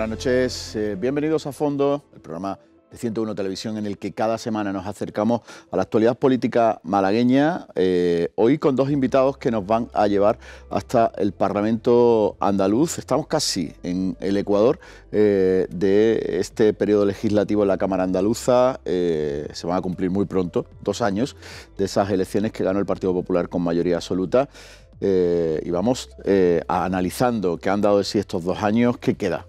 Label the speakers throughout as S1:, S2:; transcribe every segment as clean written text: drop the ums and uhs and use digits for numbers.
S1: buenas noches. Bienvenidos a Fondo, el programa de 101 Televisión en el que cada semana nos acercamos a la actualidad política malagueña. Hoy con dos invitados que nos van a llevar hasta el Parlamento andaluz. Estamos casi en el Ecuador de este periodo legislativo en la Cámara andaluza. Se van a cumplir muy pronto 2 años de esas elecciones que ganó el Partido Popular con mayoría absoluta. Y vamos analizando qué han dado de sí estos 2 años, qué queda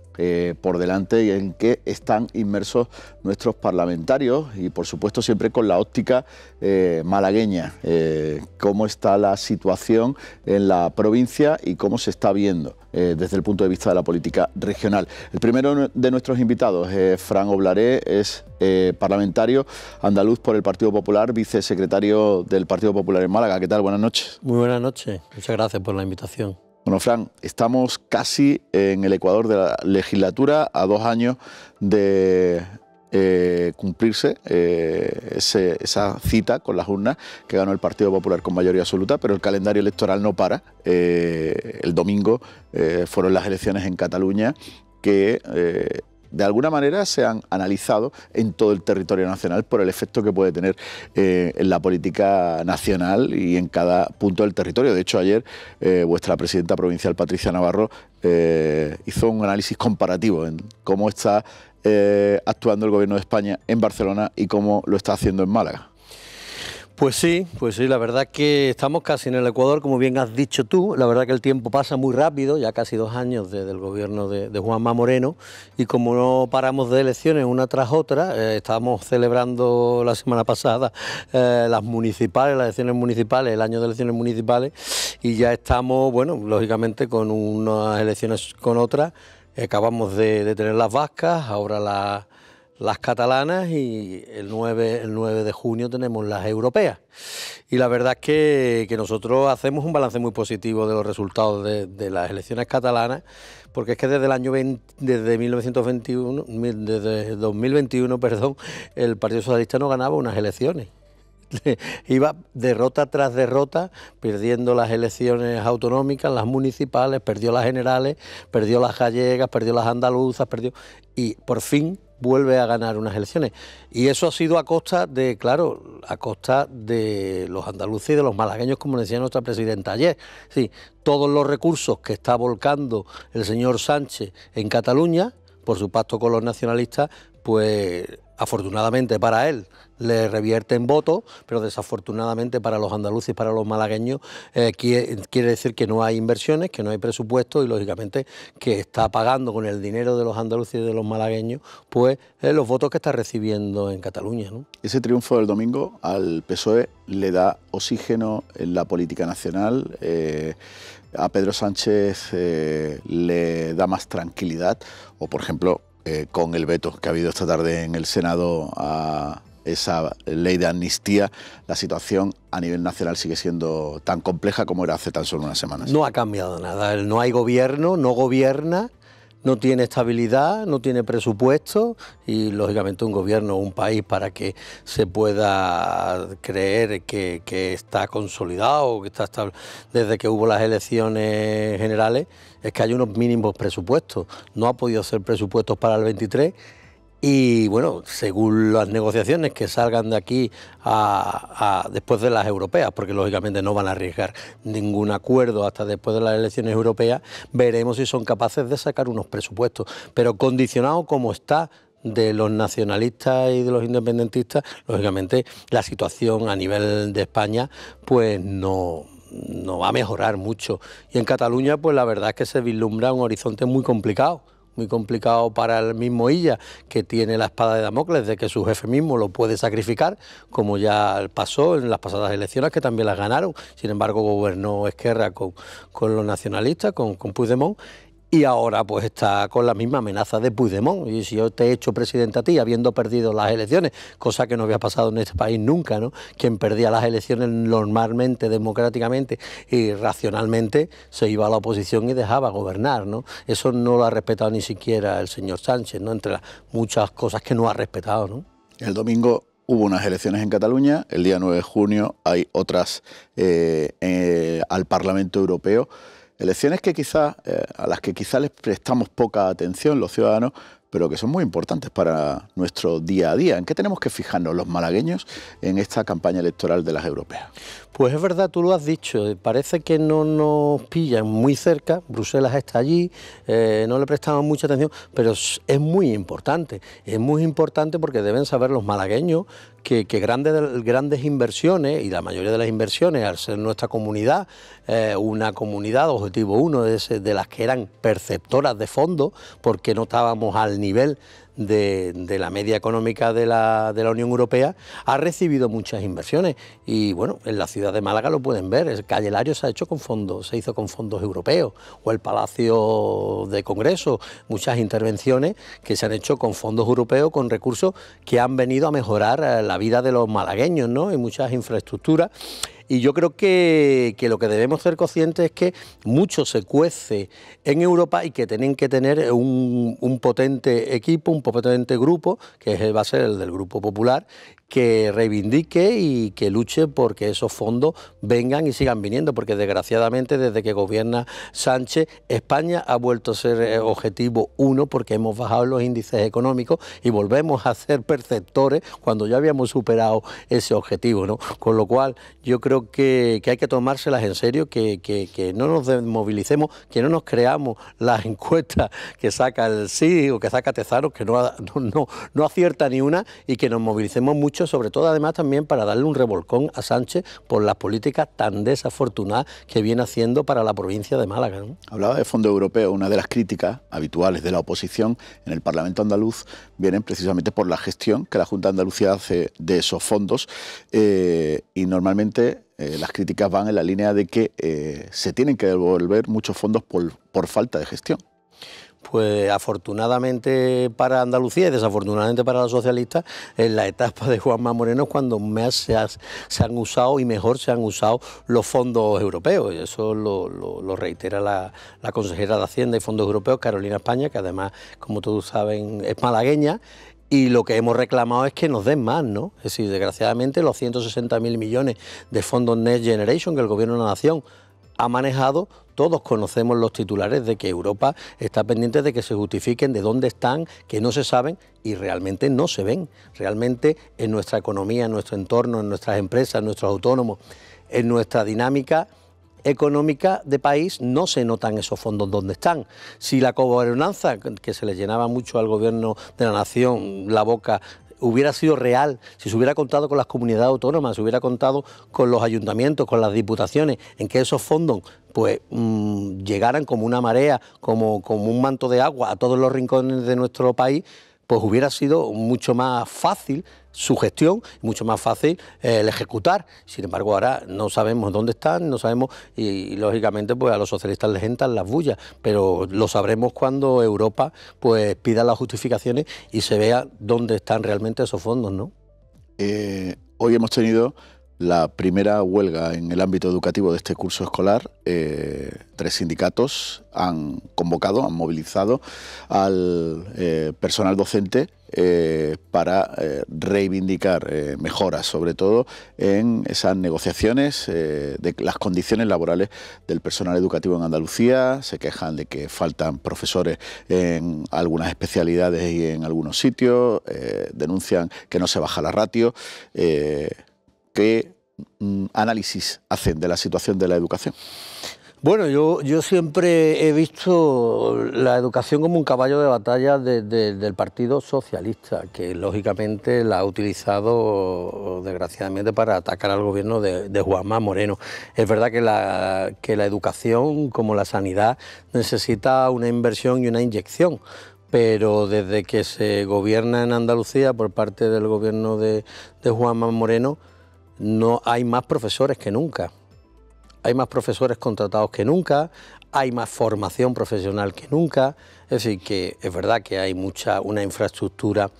S1: por delante y en qué están inmersos nuestros parlamentarios y por supuesto siempre con la óptica malagueña, cómo está la situación en la provincia y cómo se está viendo desde el punto de vista de la política regional. El primero de nuestros invitados es Fran Oblaré, es parlamentario andaluz por el Partido Popular, vicesecretario del Partido Popular en Málaga. ¿Qué tal? Buenas noches.
S2: Muy buenas noches, muchas gracias por la invitación.
S1: Bueno, Fran, estamos casi en el Ecuador de la legislatura, a 2 años de cumplirse esa cita con las urnas que ganó el Partido Popular con mayoría absoluta, pero el calendario electoral no para. El domingo fueron las elecciones en Cataluña que de alguna manera se han analizado en todo el territorio nacional por el efecto que puede tener en la política nacional y en cada punto del territorio. De hecho, ayer vuestra presidenta provincial, Patricia Navarro, hizo un análisis comparativo en cómo está actuando el Gobierno de España en Barcelona y cómo lo está haciendo en Málaga.
S2: Pues sí, la verdad que estamos casi en el Ecuador, como bien has dicho tú. La verdad que el tiempo pasa muy rápido, ya casi 2 años desde el gobierno de Juanma Moreno, y como no paramos de elecciones una tras otra, estábamos celebrando la semana pasada las elecciones municipales, el año de elecciones municipales, y ya estamos, bueno, lógicamente con unas elecciones con otras. Acabamos de tener las vascas, ahora las catalanas y el 9 de junio tenemos las europeas. Y la verdad es que nosotros hacemos un balance muy positivo de los resultados de las elecciones catalanas, porque es que desde 2021, el Partido Socialista no ganaba unas elecciones. Iba derrota tras derrota, perdiendo las elecciones autonómicas, las municipales, perdió las generales, perdió las gallegas, perdió las andaluzas, y por fin vuelve a ganar unas elecciones. Y eso ha sido a costa de los andaluces y de los malagueños, como decía nuestra presidenta ayer. Sí, todos los recursos que está volcando el señor Sánchez en Cataluña, por su pacto con los nacionalistas, pues afortunadamente para él le revierte en votos, pero desafortunadamente para los andaluces y para los malagueños quiere decir que no hay inversiones, que no hay presupuesto y lógicamente que está pagando con el dinero de los andaluces y de los malagueños pues los votos que está recibiendo en Cataluña, ¿no?
S1: Ese triunfo del domingo al PSOE le da oxígeno en la política nacional, a Pedro Sánchez le da más tranquilidad, o por ejemplo con el veto que ha habido esta tarde en el Senado a esa ley de amnistía, la situación a nivel nacional sigue siendo tan compleja como era hace tan solo unas semanas.
S2: No ha cambiado nada, no hay gobierno, no gobierna, no tiene estabilidad, no tiene presupuesto y lógicamente un gobierno, un país para que se pueda creer que está consolidado, que está estable, desde que hubo las elecciones generales, es que hay unos mínimos presupuestos. No ha podido hacer presupuestos para el 23 y bueno, según las negociaciones que salgan de aquí después de las europeas, porque lógicamente no van a arriesgar ningún acuerdo hasta después de las elecciones europeas, veremos si son capaces de sacar unos presupuestos, pero condicionado como está de los nacionalistas y de los independentistas, lógicamente la situación a nivel de España pues no va a mejorar mucho. Y en Cataluña pues la verdad es que se vislumbra un horizonte muy complicado para el mismo Illa, que tiene la espada de Damocles de que su jefe mismo lo puede sacrificar, como ya pasó en las pasadas elecciones, que también las ganaron. Sin embargo, gobernó Esquerra con los nacionalistas, con Puigdemont, y ahora pues está con la misma amenaza de Puigdemont. Y si yo te he hecho presidente a ti habiendo perdido las elecciones, cosa que no había pasado en este país nunca, ¿no? Quien perdía las elecciones normalmente, democráticamente y racionalmente se iba a la oposición y dejaba gobernar, ¿no? Eso no lo ha respetado ni siquiera el señor Sánchez, ¿no? Entre las muchas cosas que no ha respetado, ¿no?
S1: El domingo hubo unas elecciones en Cataluña, el día 9 de junio hay otras al Parlamento Europeo. Elecciones que quizás, a las que quizás les prestamos poca atención los ciudadanos, pero que son muy importantes para nuestro día a día. ¿En qué tenemos que fijarnos los malagueños en esta campaña electoral de las europeas?
S2: Pues es verdad, tú lo has dicho, parece que no nos pillan muy cerca, Bruselas está allí, no le prestamos mucha atención, pero es muy importante porque deben saber los malagueños que grandes inversiones, y la mayoría de las inversiones, al ser nuestra comunidad, una comunidad objetivo 1 de las que eran perceptoras de fondos, porque no estábamos al nivel de la media económica de la Unión Europea, ha recibido muchas inversiones. Y bueno, en la ciudad de Málaga lo pueden ver, el Calle Lario se hizo con fondos europeos, o el Palacio de Congreso, muchas intervenciones que se han hecho con fondos europeos, con recursos que han venido a mejorar la vida de los malagueños, ¿no? En muchas infraestructuras. Y yo creo que lo que debemos ser conscientes es que mucho se cuece en Europa y que tienen que tener un potente equipo, un potente grupo, que va a ser el del Grupo Popular, que reivindique y que luche porque esos fondos vengan y sigan viniendo, porque desgraciadamente desde que gobierna Sánchez, España ha vuelto a ser objetivo 1 porque hemos bajado los índices económicos y volvemos a ser perceptores cuando ya habíamos superado ese objetivo, ¿no? Con lo cual yo creo que hay que tomárselas en serio, que no nos desmovilicemos, que no nos creamos las encuestas que saca el sí o que saca Tezanos, que no acierta ni una, y que nos movilicemos mucho, sobre todo además también para darle un revolcón a Sánchez por las políticas tan desafortunadas que viene haciendo para la provincia de Málaga, ¿no?
S1: Hablaba de fondos europeos. Una de las críticas habituales de la oposición en el Parlamento andaluz vienen precisamente por la gestión que la Junta de Andalucía hace de esos fondos, y normalmente las críticas van en la línea de que se tienen que devolver muchos fondos por falta de gestión.
S2: Pues afortunadamente para Andalucía y desafortunadamente para los socialistas, en la etapa de Juanma Moreno es cuando más se han usado y mejor se han usado los fondos europeos. Y eso lo reitera la consejera de Hacienda y Fondos Europeos, Carolina España, que además, como todos saben, es malagueña. Y lo que hemos reclamado es que nos den más, ¿no? Es decir, desgraciadamente los 160.000 millones de fondos Next Generation que el Gobierno de la Nación ha manejado, todos conocemos los titulares de que Europa está pendiente de que se justifiquen de dónde están, que no se saben y realmente no se ven. Realmente en nuestra economía, en nuestro entorno, en nuestras empresas, en nuestros autónomos, en nuestra dinámica económica de país no se notan esos fondos donde están. Si la cogobernanza, que se le llenaba mucho al Gobierno de la Nación la boca, hubiera sido real, si se hubiera contado con las comunidades autónomas, se hubiera contado con los ayuntamientos, con las diputaciones, en que esos fondos pues llegaran como una marea, como un manto de agua a todos los rincones de nuestro país, pues hubiera sido mucho más fácil su gestión, mucho más fácil el ejecutar. Sin embargo, ahora no sabemos dónde están, no sabemos, y lógicamente pues a los socialistas les entran las bullas, pero lo sabremos cuando Europa pues pida las justificaciones y se vea dónde están realmente esos fondos, ¿no?
S1: Hoy hemos tenido la primera huelga en el ámbito educativo de este curso escolar. 3 sindicatos han convocado, han movilizado al personal docente para reivindicar mejoras, sobre todo en esas negociaciones de las condiciones laborales del personal educativo en Andalucía. Se quejan de que faltan profesores en algunas especialidades y en algunos sitios, denuncian que no se baja la ratio. ¿Qué análisis hacen de la situación de la educación?
S2: Bueno, yo siempre he visto la educación como un caballo de batalla del Partido Socialista, que lógicamente la ha utilizado desgraciadamente para atacar al gobierno de Juanma Moreno. Es verdad que la educación, como la sanidad, necesita una inversión y una inyección, pero desde que se gobierna en Andalucía por parte del gobierno de Juanma Moreno, no hay más profesores que nunca. Hay más profesores contratados que nunca, hay más formación profesional que nunca. Es decir, que es verdad que hay una infraestructura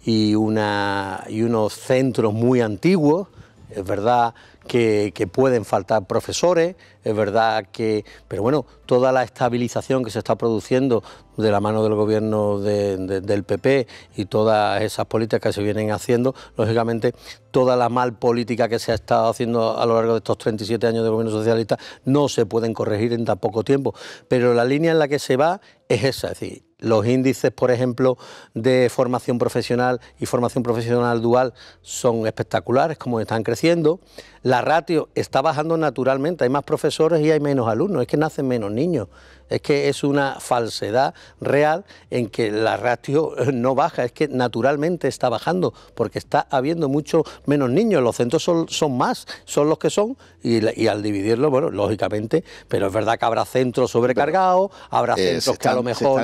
S2: y unos centros muy antiguos, es verdad que pueden faltar profesores, es verdad que... Pero bueno, toda la estabilización que se está produciendo de la mano del gobierno del PP y todas esas políticas que se vienen haciendo, lógicamente toda la mal política que se ha estado haciendo a lo largo de estos 37 años de gobierno socialista no se pueden corregir en tan poco tiempo, pero la línea en la que se va es esa, es decir, los índices, por ejemplo, de formación profesional y formación profesional dual son espectaculares, como están creciendo. La ratio está bajando naturalmente, hay más profesores y hay menos alumnos, es que nacen menos niños. Es que es una falsedad real en que la ratio no baja, es que naturalmente está bajando, porque está habiendo mucho menos niños, los centros son más, son los que son, y al dividirlo, bueno, lógicamente, pero es verdad que habrá centros sobrecargados, habrá centros que a lo mejor...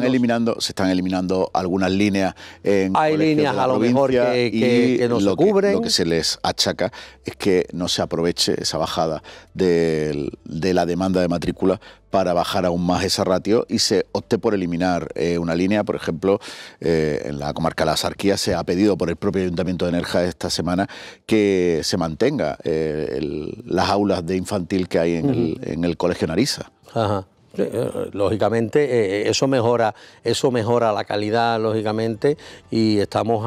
S1: Se están eliminando algunas líneas en
S2: hay líneas a lo mejor que no se cubren.
S1: Lo que se les achaca es que no se aproveche esa bajada de la demanda de matrícula para bajar aún más esa ratio y se opte por eliminar una línea. Por ejemplo, en la comarca de la Axarquía se ha pedido por el propio Ayuntamiento de Nerja esta semana que se mantenga las aulas de infantil que hay en el Colegio Narisa.
S2: Ajá. Lógicamente eso mejora la calidad, lógicamente, y estamos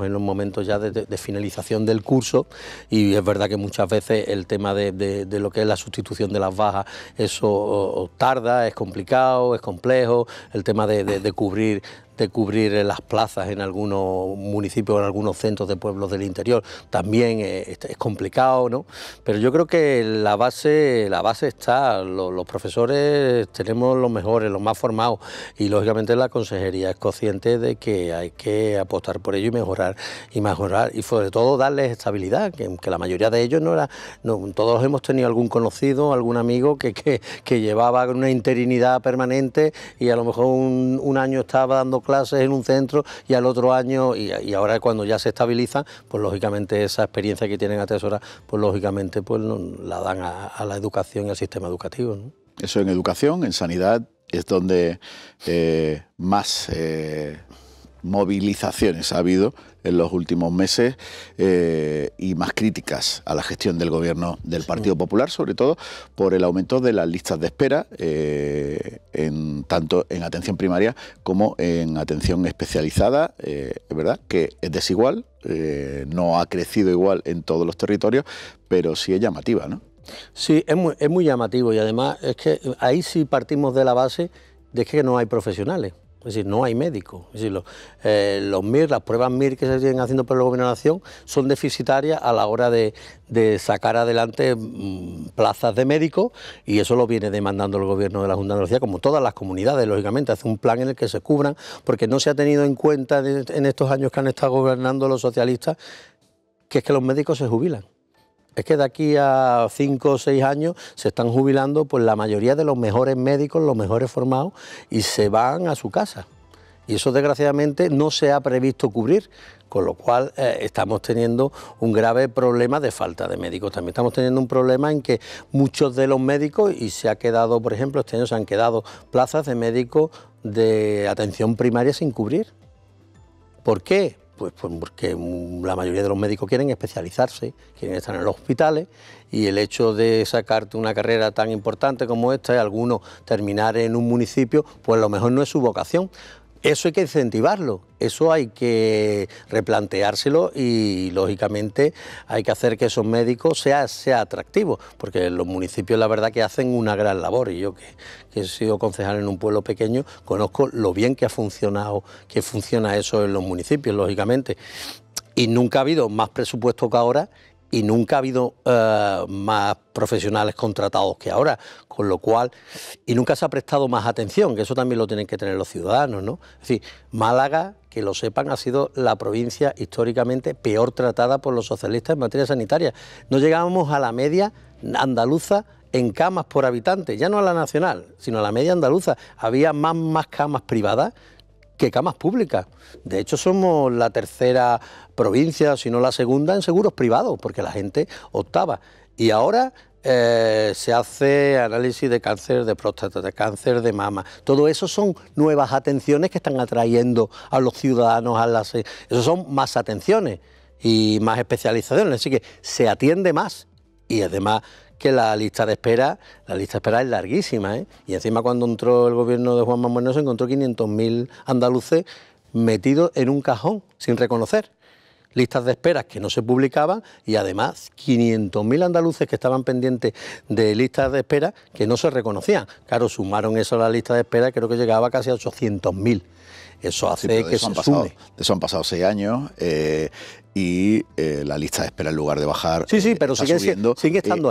S2: en los momentos ya de finalización del curso, y es verdad que muchas veces el tema de lo que es la sustitución de las bajas, eso tarda, es complicado, es complejo, el tema de cubrir las plazas en algunos municipios, en algunos centros de pueblos del interior, también es complicado, ¿no? Pero yo creo que la base está, los profesores tenemos los mejores, los más formados, y lógicamente la consejería es consciente de que hay que apostar por ello y mejorar, y sobre todo darles estabilidad, que la mayoría de ellos todos hemos tenido algún conocido, algún amigo que llevaba una interinidad permanente y a lo mejor un año estaba dando clases en un centro y al otro año, y ahora cuando ya se estabilizan, pues lógicamente esa experiencia que tienen atesorar, pues lógicamente pues la dan a la educación y al sistema educativo, ¿no?
S1: Eso en educación, en sanidad, es donde más movilizaciones ha habido en los últimos meses y más críticas a la gestión del gobierno del Partido Popular, sobre todo por el aumento de las listas de espera, tanto en atención primaria como en atención especializada. Es verdad que es desigual, no ha crecido igual en todos los territorios, pero sí es llamativa, ¿no?
S2: Sí, es muy llamativo, y además es que ahí sí partimos de la base de que no hay profesionales. Es decir, no hay médicos. Es decir, los MIR, las pruebas MIR que se siguen haciendo por el Gobierno de la Nación son deficitarias a la hora de sacar adelante plazas de médicos, y eso lo viene demandando el Gobierno de la Junta de Andalucía, como todas las comunidades, lógicamente, hace un plan en el que se cubran, porque no se ha tenido en cuenta en estos años que han estado gobernando los socialistas, que es que los médicos se jubilan. Es que de aquí a 5 o 6 años se están jubilando pues la mayoría de los mejores médicos, los mejores formados, y se van a su casa. Y eso desgraciadamente no se ha previsto cubrir, con lo cual estamos teniendo un grave problema de falta de médicos. También estamos teniendo un problema en que muchos de los médicos, y se ha quedado, por ejemplo, este año se han quedado plazas de médicos de atención primaria sin cubrir. ¿Por qué? Pues porque la mayoría de los médicos quieren especializarse, quieren estar en los hospitales, y el hecho de sacarte una carrera tan importante como esta, y algunos terminar en un municipio, pues a lo mejor no es su vocación. Eso hay que incentivarlo, eso hay que replanteárselo, y lógicamente hay que hacer que esos médicos sea atractivos, porque los municipios la verdad que hacen una gran labor, y yo que he sido concejal en un pueblo pequeño conozco lo bien que funciona eso en los municipios, lógicamente, y nunca ha habido más presupuesto que ahora, y nunca ha habido más profesionales contratados que ahora, con lo cual, y nunca se ha prestado más atención, que eso también lo tienen que tener los ciudadanos, ¿no? Es decir, Málaga, que lo sepan, ha sido la provincia históricamente peor tratada por los socialistas en materia sanitaria. No llegábamos a la media andaluza en camas por habitante, ya no a la nacional, sino a la media andaluza. Había más camas privadas que camas públicas. De hecho, somos la tercera provincia, si no la segunda, en seguros privados, porque la gente optaba. Y ahora se hace análisis de cáncer de próstata, de cáncer de mama. Todo eso son nuevas atenciones que están atrayendo a los ciudadanos. Eso son más atenciones. y más especialización, así que se atiende más y además que la lista de espera es larguísima, ¿eh? Y encima cuando entró el gobierno de Juanma Moreno se encontró 500.000 andaluces metidos en un cajón sin reconocer. Listas de esperas que no se publicaban y además 500.000 andaluces que estaban pendientes de listas de espera que no se reconocían. Claro, sumaron eso a la lista de espera, creo que llegaba casi a 800.000. Eso hace que se sume.
S1: De eso han pasado 6 años y la lista de espera en lugar de bajar
S2: sí, pero sigue estando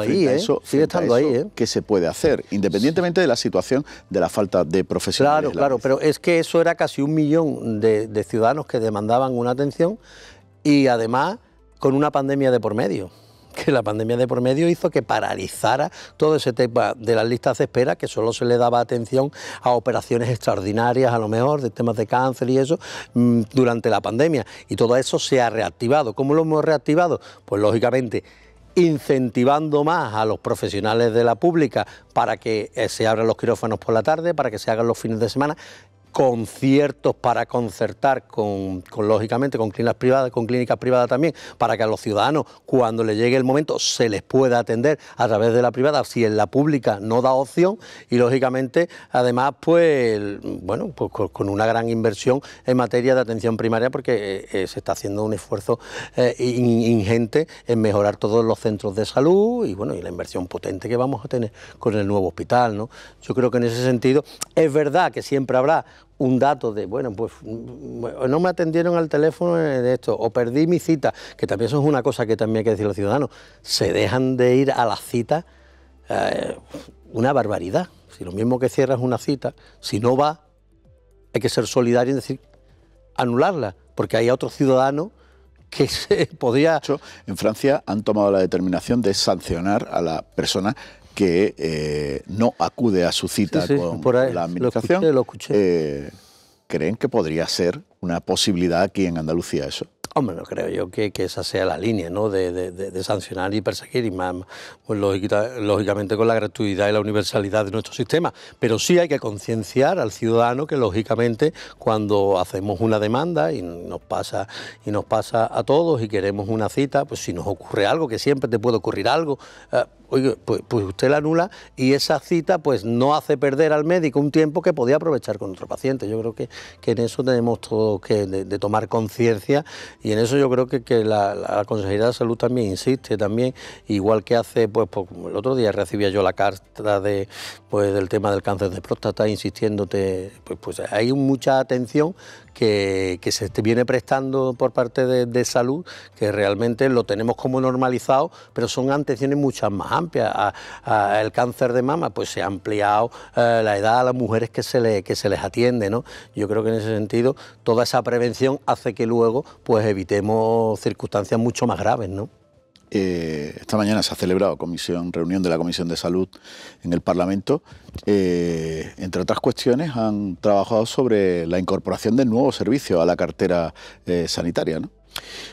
S2: ahí, sigue estando ahí.
S1: ¿Qué se puede hacer? Independientemente de la situación de la falta de profesionales.
S2: Claro, pero es que eso era casi 1 millón de ciudadanos que demandaban una atención y además con una pandemia de por medio. Que la pandemia de por medio hizo que paralizara todo ese tema de las listas de espera, que solo se le daba atención a operaciones extraordinarias, a lo mejor, de temas de cáncer y eso, durante la pandemia. Y todo eso se ha reactivado. ¿Cómo lo hemos reactivado? Pues lógicamente incentivando más a los profesionales de la pública para que se abran los quirófanos por la tarde, para que se hagan los fines de semana, conciertos para concertar lógicamente con clínicas privadas también, para que a los ciudadanos cuando les llegue el momento se les pueda atender a través de la privada si en la pública no da opción y lógicamente además pues bueno, pues con una gran inversión en materia de atención primaria porque se está haciendo un esfuerzo ingente en mejorar todos los centros de salud y bueno, y la inversión potente que vamos a tener con el nuevo hospital, ¿no? Yo creo que en ese sentido es verdad que siempre habrá un dato de, bueno, pues no me atendieron al teléfono de esto, o perdí mi cita, que también eso es una cosa que también hay que decir a los ciudadanos, se dejan de ir a las citas, una barbaridad. Si lo mismo que cierras una cita, si no va, hay que ser solidario y decir, anularla, porque hay otros ciudadanos que se podría...
S1: De hecho, en Francia han tomado la determinación de sancionar a la persona que no acude a su cita con la administración.
S2: Lo escuché.
S1: ¿Creen que podría ser una posibilidad aquí en Andalucía eso?
S2: Hombre, no creo yo que esa sea la línea, ¿no? de sancionar y perseguir, y más pues, lógicamente con la gratuidad y la universalidad de nuestro sistema. Pero sí hay que concienciar al ciudadano que, lógicamente, cuando hacemos una demanda y nos pasa a todos y queremos una cita, pues si nos ocurre algo, que siempre te puede ocurrir algo, oye, pues usted la anula y esa cita pues no hace perder al médico un tiempo que podía aprovechar con otro paciente. Yo creo que en eso tenemos todos que de tomar conciencia y en eso yo creo que la Consejería de Salud también insiste, también, igual que hace, pues el otro día recibía yo la carta del tema del cáncer de próstata, insistiéndote, pues hay mucha atención que se viene prestando por parte de salud, que realmente lo tenemos como normalizado, pero son atenciones muchas más amplias. El cáncer de mama pues se ha ampliado la edad a las mujeres que se les atiende, ¿no? Yo creo que en ese sentido toda esa prevención hace que luego pues evitemos circunstancias mucho más graves, ¿no?
S1: Esta mañana se ha celebrado reunión de la Comisión de Salud en el Parlamento. Entre otras cuestiones han trabajado sobre la incorporación de nuevos servicios a la cartera sanitaria, ¿no?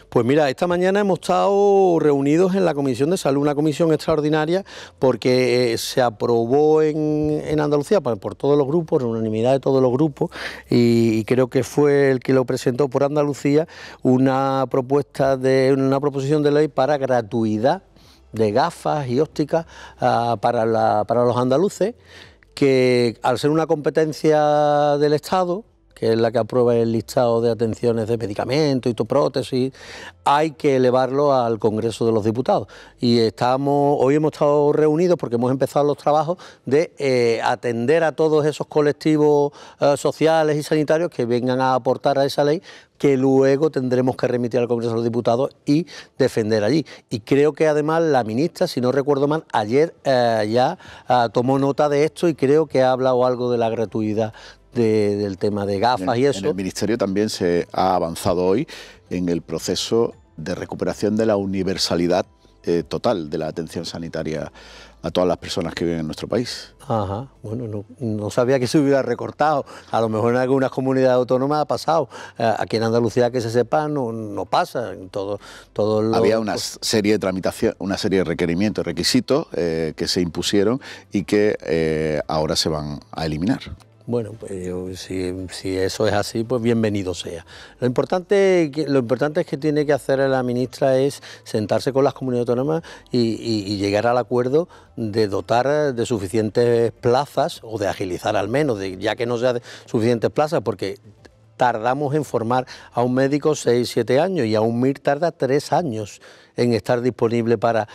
S2: Pues mira, esta mañana hemos estado reunidos en la Comisión de Salud, una comisión extraordinaria, porque se aprobó en Andalucía por todos los grupos, en unanimidad de todos los grupos, y creo que fue el que lo presentó por Andalucía, una proposición de ley para gratuidad de gafas y ópticas para los andaluces, que al ser una competencia del Estado, que es la que aprueba el listado de atenciones de medicamentos y prótesis, hay que elevarlo al Congreso de los Diputados. Y hoy hemos estado reunidos porque hemos empezado los trabajos de atender a todos esos colectivos sociales y sanitarios que vengan a aportar a esa ley, que luego tendremos que remitir al Congreso de los Diputados y defender allí. Y creo que además la ministra, si no recuerdo mal, ayer ya tomó nota de esto y creo que ha hablado algo de la gratuidad del tema de gafas y eso.
S1: En el Ministerio también se ha avanzado hoy en el proceso de recuperación de la universalidad total de la atención sanitaria a todas las personas que viven en nuestro país.
S2: Ajá, bueno, no sabía que se hubiera recortado, a lo mejor en algunas comunidades autónomas ha pasado, aquí en Andalucía que se sepa no pasa, en todo
S1: Había una serie de tramitación, una serie de requerimientos, requisitos que se impusieron y que ahora se van a eliminar.
S2: Bueno, pues si eso es así, pues bienvenido sea. Lo importante es que tiene que hacer la ministra es sentarse con las comunidades autónomas y llegar al acuerdo de dotar de suficientes plazas, o de agilizar al menos, ya que no sea de suficientes plazas, porque tardamos en formar a un médico 6, 7 años y a un MIR tarda 3 años en estar disponible para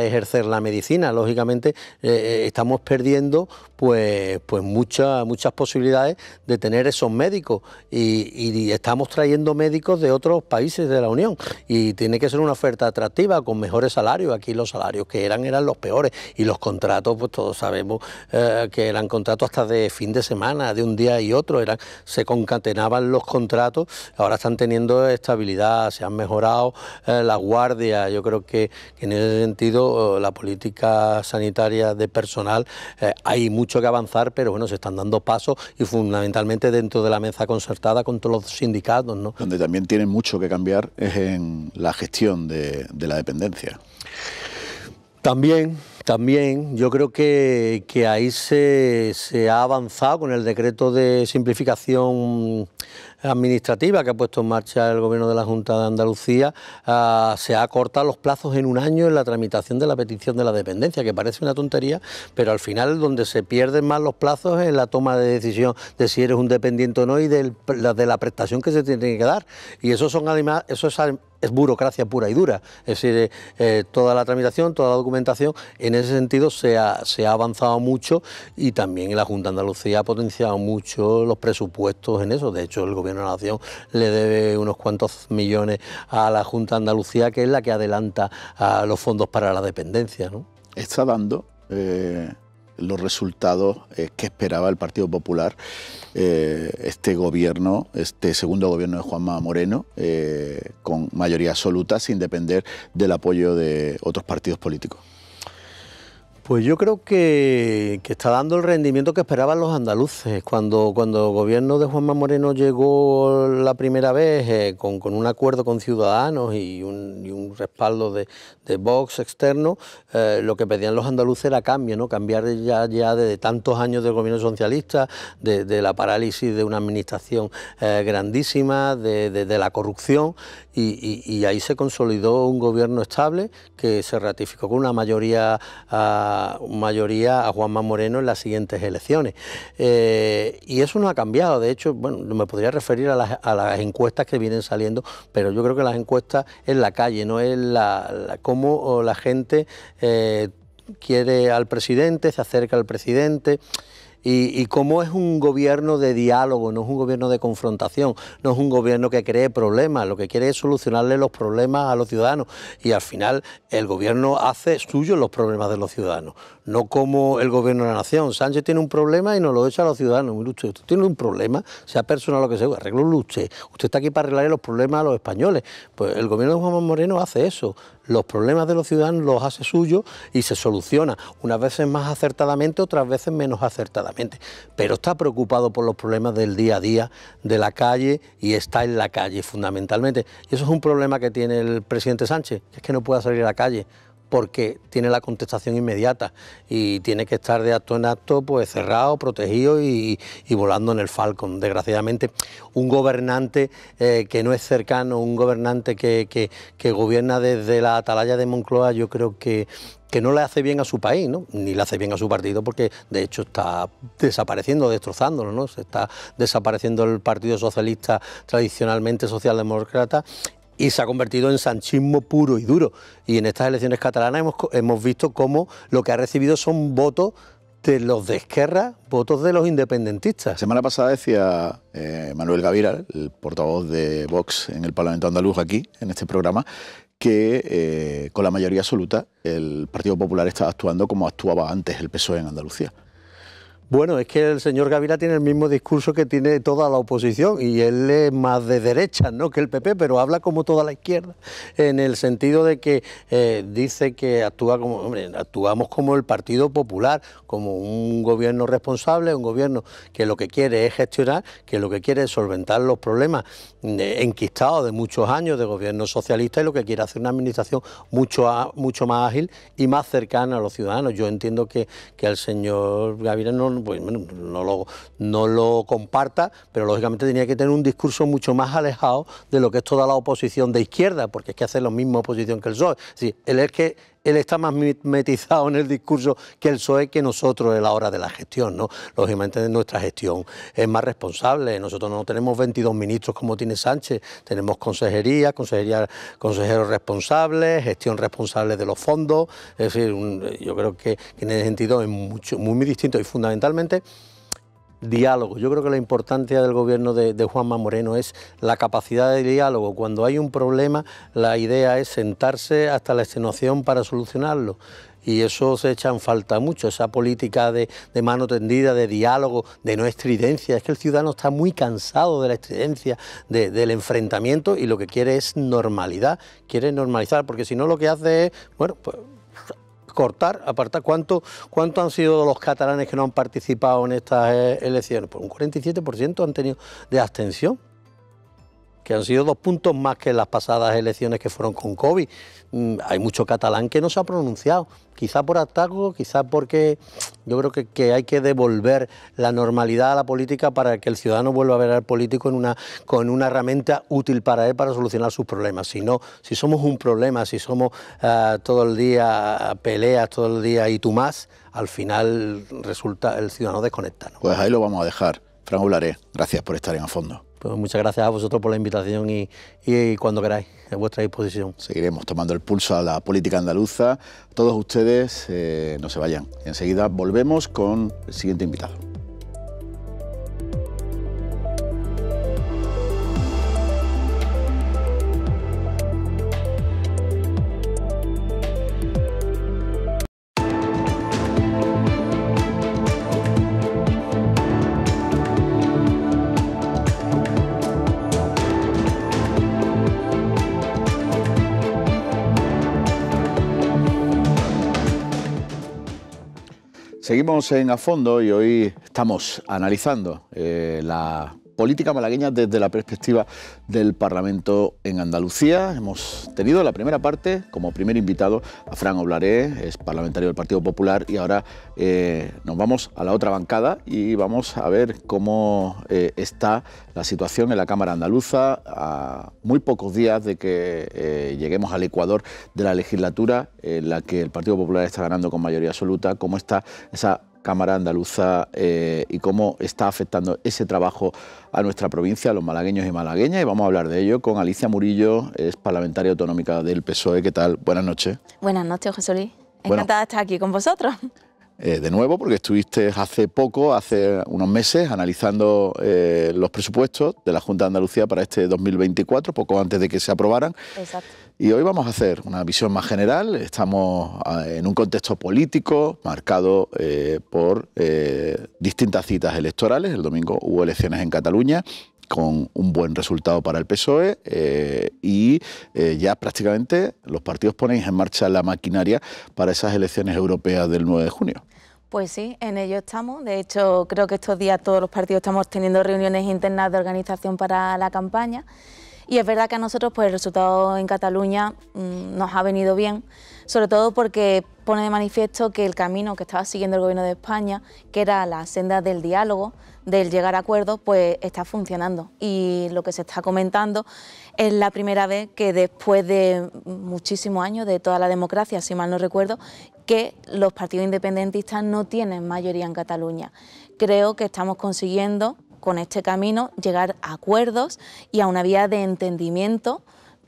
S2: ejercer la medicina. Lógicamente estamos perdiendo pues muchas posibilidades de tener esos médicos y estamos trayendo médicos de otros países de la Unión y tiene que ser una oferta atractiva con mejores salarios. Aquí los salarios que eran los peores y los contratos, pues todos sabemos que eran contratos hasta de fin de semana, de un día y otro, se concatenaban los contratos. Ahora están teniendo estabilidad, se han mejorado las guardias. Yo creo que en ese sentido la política sanitaria de personal hay mucho que avanzar, pero bueno, se están dando pasos y fundamentalmente dentro de la mesa concertada con todos los sindicatos, ¿no?
S1: Donde también tienen mucho que cambiar es en la gestión de la dependencia.
S2: También, yo creo que ahí se ha avanzado con el decreto de simplificación administrativa que ha puesto en marcha el Gobierno de la Junta de Andalucía. Se ha acortado los plazos en 1 año en la tramitación de la petición de la dependencia, que parece una tontería, pero al final donde se pierden más los plazos es en la toma de decisión de si eres un dependiente o no y de la prestación que se tiene que dar. Y eso es burocracia pura y dura, es decir, toda la tramitación, toda la documentación, en ese sentido se ha avanzado mucho y también la Junta de Andalucía ha potenciado mucho los presupuestos en eso. De hecho, el Gobierno de la Nación le debe unos cuantos millones a la Junta de Andalucía, que es la que adelanta los fondos para la dependencia, ¿no?
S1: Está dando los resultados que esperaba el Partido Popular, este gobierno, este segundo gobierno de Juanma Moreno, con mayoría absoluta, sin depender del apoyo de otros partidos políticos.
S2: Pues yo creo que está dando el rendimiento que esperaban los andaluces. Cuando el gobierno de Juanma Moreno llegó la primera vez con un acuerdo con Ciudadanos y un respaldo de Vox externo, lo que pedían los andaluces era cambio, ¿no? Cambiar ya de tantos años del gobierno socialista, de la parálisis de una administración grandísima, de la corrupción, y ahí se consolidó un gobierno estable que se ratificó con una mayoría a Juanma Moreno en las siguientes elecciones. Y eso no ha cambiado. De hecho, bueno, me podría referir a las encuestas que vienen saliendo, pero yo creo que las encuestas en la calle, no es cómo la gente quiere al presidente, se acerca al presidente. Y como es un gobierno de diálogo, no es un gobierno de confrontación, no es un gobierno que cree problemas, lo que quiere es solucionarle los problemas a los ciudadanos, y al final el gobierno hace suyos los problemas de los ciudadanos, no como el gobierno de la nación. Sánchez tiene un problema y nos lo echa a los ciudadanos. Mire usted tiene un problema, sea personal o lo que sea, arréglelo usted está aquí para arreglar los problemas a los españoles. Pues el gobierno de Juanma Moreno hace eso. Los problemas de los ciudadanos los hace suyos y se soluciona, unas veces más acertadamente, otras veces menos acertadamente, pero está preocupado por los problemas del día a día, de la calle, y está en la calle fundamentalmente. Y eso es un problema que tiene el presidente Sánchez, que es que no puede salir a la calle porque tiene la contestación inmediata y tiene que estar de acto en acto pues cerrado, protegido y volando en el Falcon. Desgraciadamente, un gobernante que no es cercano, un gobernante que gobierna desde la atalaya de Moncloa, yo creo que no le hace bien a su país, ¿no? Ni le hace bien a su partido, porque de hecho está desapareciendo, destrozándolo, ¿no? Se está desapareciendo el Partido Socialista, tradicionalmente socialdemócrata, y se ha convertido en sanchismo puro y duro. Y en estas elecciones catalanas hemos visto cómo lo que ha recibido son votos de los de Esquerra, votos de los independentistas.
S1: La semana pasada decía Manuel Gavira, el portavoz de Vox en el Parlamento andaluz, aquí, en este programa, que con la mayoría absoluta el Partido Popular está actuando como actuaba antes el PSOE en Andalucía.
S2: Bueno, es que el señor Gavira tiene el mismo discurso que tiene toda la oposición, y él es más de derecha, ¿no?, que el PP, pero habla como toda la izquierda, en el sentido de que dice que actuamos como el Partido Popular, como un gobierno responsable, un gobierno que lo que quiere es gestionar, que lo que quiere es solventar los problemas enquistados de muchos años de gobierno socialista, y lo que quiere hacer una administración mucho más ágil y más cercana a los ciudadanos. Yo entiendo que al señor Gavira no pues bueno, no lo comparta, pero lógicamente tenía que tener un discurso mucho más alejado de lo que es toda la oposición de izquierda, porque es que hace la misma oposición que el PSOE. Es decir, él está más mimetizado en el discurso que el PSOE que nosotros en la hora de la gestión, ¿no? Lógicamente nuestra gestión es más responsable. Nosotros no tenemos 22 ministros como tiene Sánchez, tenemos consejerías, consejeros responsables, gestión responsable de los fondos. Es decir, yo creo que en ese sentido es muy distinto y fundamentalmente diálogo. Yo creo que la importancia del gobierno de Juanma Moreno es la capacidad de diálogo. Cuando hay un problema, la idea es sentarse hasta la extenuación para solucionarlo. Y eso se echa en falta mucho, esa política de mano tendida, de diálogo, de no estridencia. Es que el ciudadano está muy cansado de la estridencia, del enfrentamiento, y lo que quiere es normalidad, quiere normalizar, porque si no lo que hace es, bueno, pues cortar, apartar. ¿Cuánto han sido los catalanes que no han participado en estas elecciones? Pues un 47% han tenido de abstención, que han sido 2 puntos más que en las pasadas elecciones que fueron con COVID. Hay mucho catalán que no se ha pronunciado, quizá por atajo, quizá porque yo creo que hay que devolver la normalidad a la política para que el ciudadano vuelva a ver al político con una herramienta útil para él para solucionar sus problemas. Si no, si somos un problema, si somos todo el día peleas, todo el día y tú más, al final resulta el ciudadano desconecta, ¿no?
S1: Pues ahí lo vamos a dejar. Fran Oblaré, gracias por estar en A Fondo.
S2: Pues muchas gracias a vosotros por la invitación y cuando queráis, a vuestra disposición.
S1: Seguiremos tomando el pulso a la política andaluza. Todos ustedes no se vayan. Enseguida volvemos con el siguiente invitado. Seguimos en A Fondo y hoy estamos analizando la política malagueña desde la perspectiva del Parlamento en Andalucía. Hemos tenido la primera parte como primer invitado a Fran Oblaré, es parlamentario del Partido Popular, y ahora nos vamos a la otra bancada y vamos a ver cómo está la situación en la Cámara Andaluza a muy pocos días de que lleguemos al ecuador de la legislatura en la que el Partido Popular está ganando con mayoría absoluta, cómo está esa Cámara Andaluza y cómo está afectando ese trabajo a nuestra provincia, a los malagueños y malagueñas, y vamos a hablar de ello con Alicia Murillo, es parlamentaria autonómica del PSOE. ¿Qué tal? Buenas noches.
S3: Buenas noches, José Luis. Encantada de estar aquí con vosotros.
S1: De nuevo, porque estuviste hace unos meses, analizando los presupuestos de la Junta de Andalucía para este 2024, poco antes de que se aprobaran.
S3: Exacto.
S1: Y hoy vamos a hacer una visión más general. Estamos en un contexto político marcado por distintas citas electorales. El domingo hubo elecciones en Cataluña con un buen resultado para el PSOE y ya prácticamente los partidos ponen en marcha la maquinaria para esas elecciones europeas del 9 de junio.
S3: Pues sí, en ello estamos. De hecho, creo que estos días todos los partidos estamos teniendo reuniones internas de organización para la campaña. Y es verdad que a nosotros pues el resultado en Cataluña nos ha venido bien, sobre todo porque pone de manifiesto que el camino que estaba siguiendo el Gobierno de España, que era la senda del diálogo, del llegar a acuerdos, pues está funcionando. Y lo que se está comentando es la primera vez que después de muchísimos años, de toda la democracia, si mal no recuerdo, que los partidos independentistas no tienen mayoría en Cataluña. Creo que estamos consiguiendo con este camino llegar a acuerdos y a una vía de entendimiento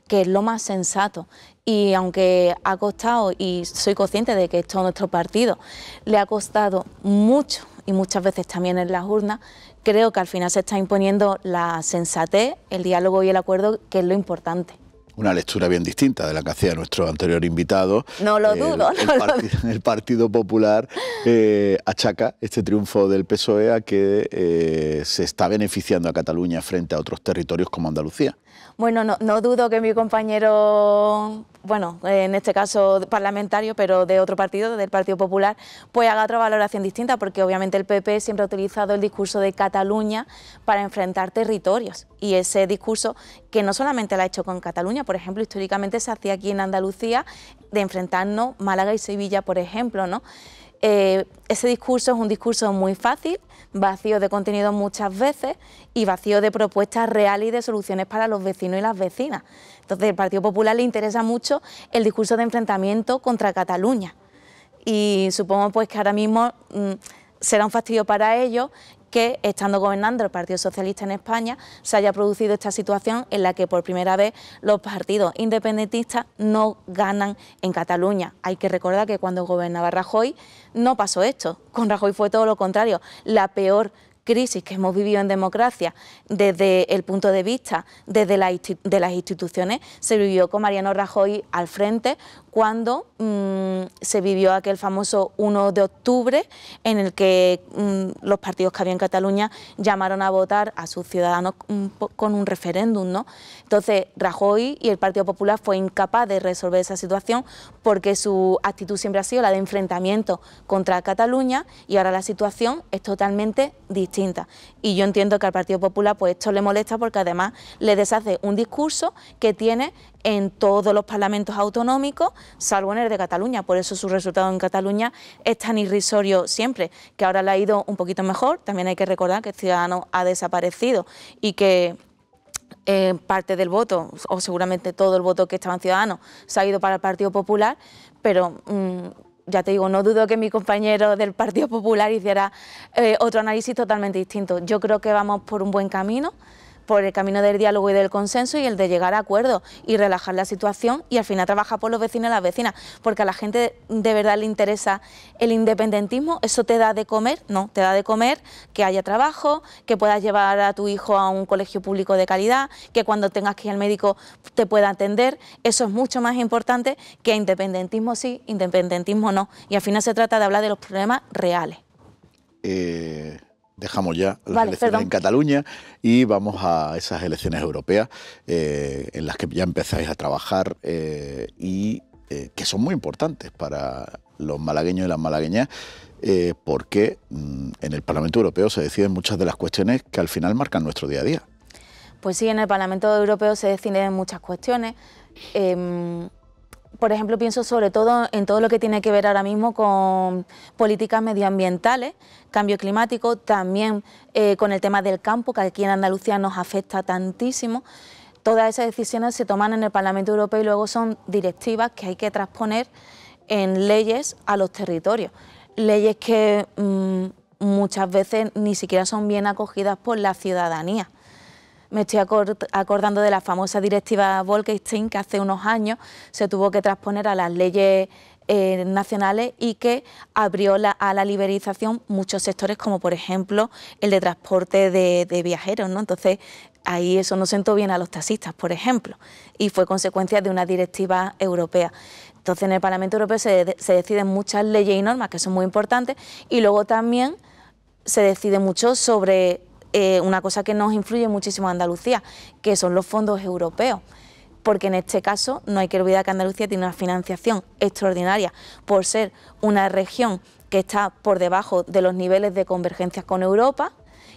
S3: que es lo más sensato. Y aunque ha costado, y soy consciente de que esto a nuestro partido le ha costado mucho y muchas veces también en las urnas, creo que al final se está imponiendo la sensatez, el diálogo y el acuerdo, que es lo importante.
S1: Una lectura bien distinta de la que hacía nuestro anterior invitado.
S3: No lo dudo.
S1: El Partido Popular achaca este triunfo del PSOE a que se está beneficiando a Cataluña frente a otros territorios como Andalucía.
S3: Bueno, no dudo que mi compañero, bueno, en este caso parlamentario, pero de otro partido, del Partido Popular, pues haga otra valoración distinta, porque obviamente el PP siempre ha utilizado el discurso de Cataluña para enfrentar territorios, y ese discurso que no solamente lo ha hecho con Cataluña, por ejemplo, históricamente se hacía aquí en Andalucía, de enfrentarnos Málaga y Sevilla, por ejemplo, ¿no? ese discurso es un discurso muy fácil, vacío de contenido muchas veces y vacío de propuestas reales y de soluciones para los vecinos y las vecinas. Entonces, al Partido Popular le interesa mucho el discurso de enfrentamiento contra Cataluña y supongo pues que ahora mismo será un fastidio para ellos que, estando gobernando el Partido Socialista en España, se haya producido esta situación en la que por primera vez los partidos independentistas no ganan en Cataluña. Hay que recordar que cuando gobernaba Rajoy no pasó esto, con Rajoy fue todo lo contrario, la peor crisis que hemos vivido en democracia desde el punto de vista de las instituciones se vivió con Mariano Rajoy al frente cuando se vivió aquel famoso 1 de octubre en el que los partidos que había en Cataluña llamaron a votar a sus ciudadanos con un referéndum, ¿no? Entonces Rajoy y el Partido Popular fue incapaz de resolver esa situación porque su actitud siempre ha sido la de enfrentamiento contra Cataluña y ahora la situación es totalmente distinta. Y yo entiendo que al Partido Popular pues esto le molesta porque además le deshace un discurso que tiene en todos los parlamentos autonómicos, salvo en el de Cataluña. Por eso su resultado en Cataluña es tan irrisorio siempre, que ahora le ha ido un poquito mejor. También hay que recordar que Ciudadanos ha desaparecido y que parte del voto, o seguramente todo el voto que estaba en Ciudadanos, se ha ido para el Partido Popular, pero ya te digo, no dudo que mi compañero del Partido Popular hiciera otro análisis totalmente distinto. Yo creo que vamos por un buen camino, por el camino del diálogo y del consenso y el de llegar a acuerdos y relajar la situación y al final trabajar por los vecinos y las vecinas, porque a la gente de verdad le interesa el independentismo. ¿Eso te da de comer? No, te da de comer que haya trabajo, que puedas llevar a tu hijo a un colegio público de calidad, que cuando tengas que ir al médico te pueda atender. Eso es mucho más importante que independentismo sí, independentismo no. Y al final se trata de hablar de los problemas reales.
S1: Dejamos ya las elecciones en Cataluña y vamos a esas elecciones europeas en las que ya empezáis a trabajar y que son muy importantes para los malagueños y las malagueñas porque en el Parlamento Europeo se deciden muchas de las cuestiones que al final marcan nuestro día a día.
S3: Pues sí, en el Parlamento Europeo se deciden muchas cuestiones. Por ejemplo, pienso sobre todo en todo lo que tiene que ver ahora mismo con políticas medioambientales, cambio climático, también con el tema del campo, que aquí en Andalucía nos afecta tantísimo. Todas esas decisiones se toman en el Parlamento Europeo y luego son directivas que hay que transponer en leyes a los territorios. Leyes que muchas veces ni siquiera son bien acogidas por la ciudadanía. Me estoy acordando de la famosa directiva Bolkestein que hace unos años se tuvo que transponer a las leyes nacionales y que abrió a la liberalización muchos sectores como por ejemplo el de transporte de viajeros, ¿no? Entonces ahí eso no sentó bien a los taxistas, por ejemplo, y fue consecuencia de una directiva europea. Entonces en el Parlamento Europeo se deciden muchas leyes y normas que son muy importantes y luego también se decide mucho sobre una cosa que nos influye muchísimo a Andalucía, que son los fondos europeos, porque en este caso no hay que olvidar que Andalucía tiene una financiación extraordinaria por ser una región que está por debajo de los niveles de convergencia con Europa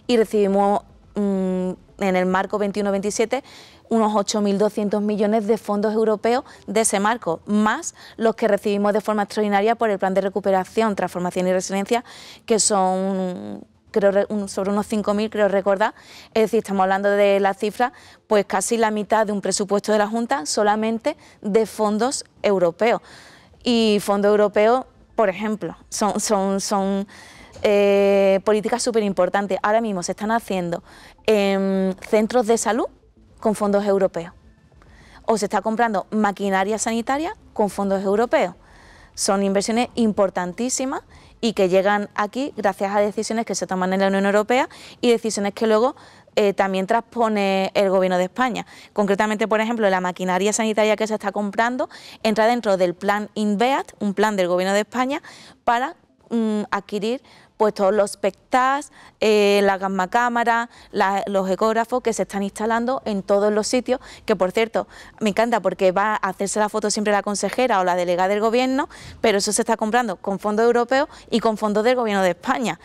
S3: y recibimos en el marco 21-27 unos 8.200 millones de fondos europeos de ese marco, más los que recibimos de forma extraordinaria por el Plan de Recuperación, Transformación y Resiliencia, que son sobre unos 5.000, creo recordar. Es decir, estamos hablando de la cifra, pues casi la mitad de un presupuesto de la Junta solamente de fondos europeos. Y fondos europeos, por ejemplo, son políticas súper importantes. Ahora mismo se están haciendo centros de salud con fondos europeos. O se está comprando maquinaria sanitaria con fondos europeos. Son inversiones importantísimas y que llegan aquí gracias a decisiones que se toman en la Unión Europea y decisiones que luego también transpone el Gobierno de España. Concretamente, por ejemplo, la maquinaria sanitaria que se está comprando entra dentro del plan INVEAT, un plan del Gobierno de España para adquirir pues todos los PECTAS, la gamma cámara, los ecógrafos que se están instalando en todos los sitios, que por cierto me encanta porque va a hacerse la foto siempre la consejera o la delegada del gobierno, pero eso se está comprando con fondos europeos y con fondos del Gobierno de España.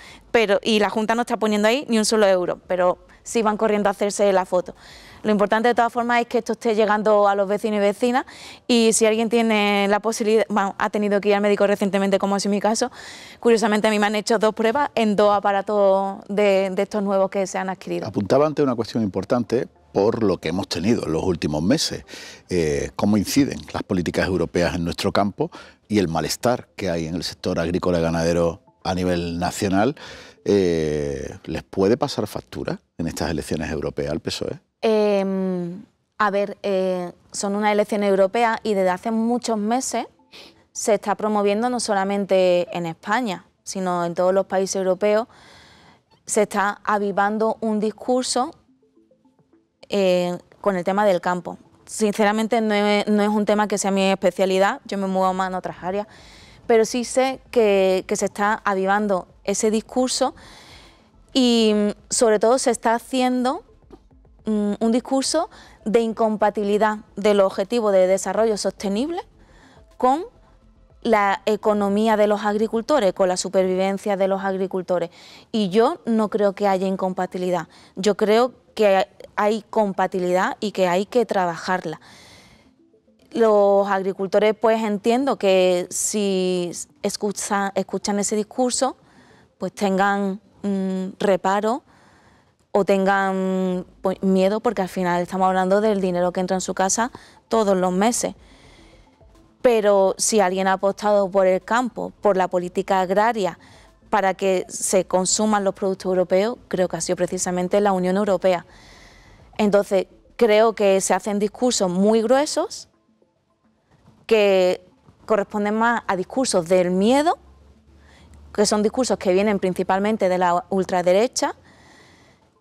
S3: y la Junta no está poniendo ahí ni un solo euro, pero sí van corriendo a hacerse la foto. Lo importante de todas formas es que esto esté llegando a los vecinos y vecinas, y si alguien tiene la posibilidad, bueno, ha tenido que ir al médico recientemente, como es mi caso, curiosamente a mí me han hecho 2 pruebas en 2 aparatos de estos nuevos que se han adquirido.
S1: Apuntaba ante una cuestión importante por lo que hemos tenido en los últimos meses, cómo inciden las políticas europeas en nuestro campo y el malestar que hay en el sector agrícola y ganadero a nivel nacional. ¿Les puede pasar factura en estas elecciones europeas al PSOE?
S3: A ver, son unas elecciones europeas y desde hace muchos meses se está promoviendo no solamente en España, sino en todos los países europeos, se está avivando un discurso con el tema del campo. Sinceramente no es un tema que sea mi especialidad, yo me muevo más en otras áreas, pero sí sé que se está avivando ese discurso y sobre todo se está haciendo un discurso de incompatibilidad de los objetivos de desarrollo sostenible con la economía de los agricultores, con la supervivencia de los agricultores. Y yo no creo que haya incompatibilidad, yo creo que hay compatibilidad y que hay que trabajarla. Los agricultores, pues entiendo que si escuchan ese discurso, pues tengan reparo o tengan pues, miedo, porque al final estamos hablando del dinero que entra en su casa todos los meses. Pero si alguien ha apostado por el campo, por la política agraria, para que se consuman los productos europeos, creo que ha sido precisamente la Unión Europea. Entonces, creo que se hacen discursos muy gruesos que corresponden más a discursos del miedo, que son discursos que vienen principalmente de la ultraderecha,